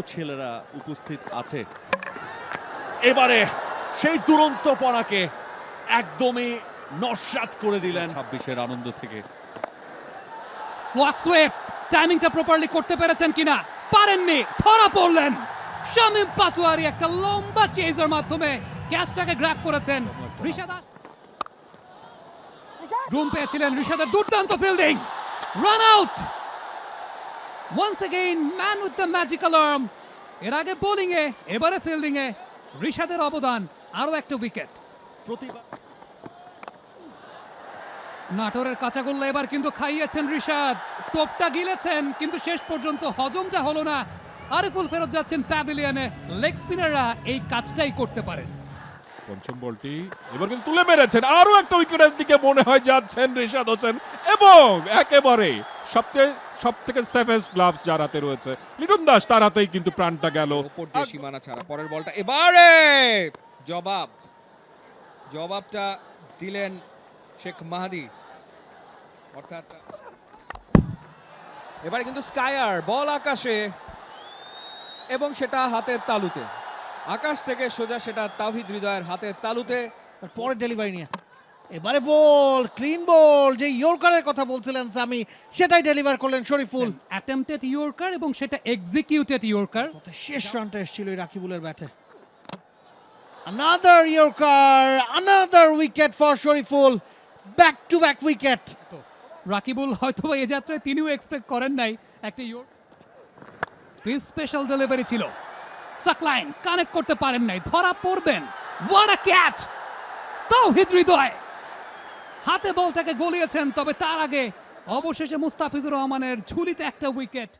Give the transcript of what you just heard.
ছেলেরা উপস্থিত আছে। এবারে সেই দুরন্তপনাকে একদমই নস্যাৎ করে দিলেন 26-এর আনন্দ থেকে। স্লক সুইপ টাইমিংটা প্রপারলি করতে পেরেছেন কিনা, পারেননি, ধরা পড়লেন। শামীম পাটোয়ারি একটা লম্বা চেজের মাধ্যমে ক্যাচটাকে গ্র্যাব করেছেন। ঋষাদ রুম পেয়েছিলেন, ঋষাদের দুর্দান্ত fielding, run out. Once again man with the magical arm. এর আগে বোলিং এ, এবারে ফিল্ডিং এ ঋষাদের অবদান, আরো একটা উইকেট। প্রতিবার নাটোরের কাঁচা গোল্লা এবার কিন্তু খাইয়েছেন ঋষাদ, টোপটা গিলেছেন কিন্তু শেষ পর্যন্ত হজমটা হলো না। আরিফুল ফেরত যাচ্ছেন প্যাভিলিয়নে। লেগ স্পিনাররা এই কাজটাই করতে পারেন। পঞ্চম বলটি এবার কিন্তু তুলে মেরেছেন, আরো একটা উইকেটের দিকে মনে হয় যাচ্ছেন রিশাদ হোসেন, এবং একেবারে সবথেকে সেফেস্ট গ্লাভস যার হাতে রয়েছে লিটন দাস, তার হাতেই কিন্তু প্রাণটা গেল। উপর দিয়ে সীমানা ছাড়া পরের বলটা এবারে জবাবটা দিলেন শেখ মাহাদি। অর্থাৎ এবারে কিন্তু স্কায়ার বল আকাশে এবং সেটা হাতের তালুতে, আকাশ থেকে সোজা সেটা তাওহিদ হৃদয়ের হাতের তালুতে। পরে ডেলিভারি নিয়ে এবারে বল, ক্লিন বল, যে ইয়র্কারের কথা বলছিলেন সামি, সেটাই ডেলিভার করলেন শরীফুল। অ্যাটেম্পটেড ইয়র্কার এবং সেটা এক্সিকিউটেড ইয়র্কার। শেষ রানটা এসেছিল এই রাকিবুলের ব্যাটে। Another Yorker, another wicket for Shariful, back to back wicket. Rakibul হয়তো এই যাত্রায় তিনিও এক্সপেক্ট করেন নাই একটা স্পেশাল ডেলিভারি ছিল। সাকলাইন কানেক্ট করতে পারেন নাই, ধরা পড়বেন। What a catch! Towhid Hridoy হাতে বলটাকে গলিয়েছেন, তবে তার আগে অবশেষে মুস্তাফিজুর রহমানের ঝুলিতে একটা উইকেট।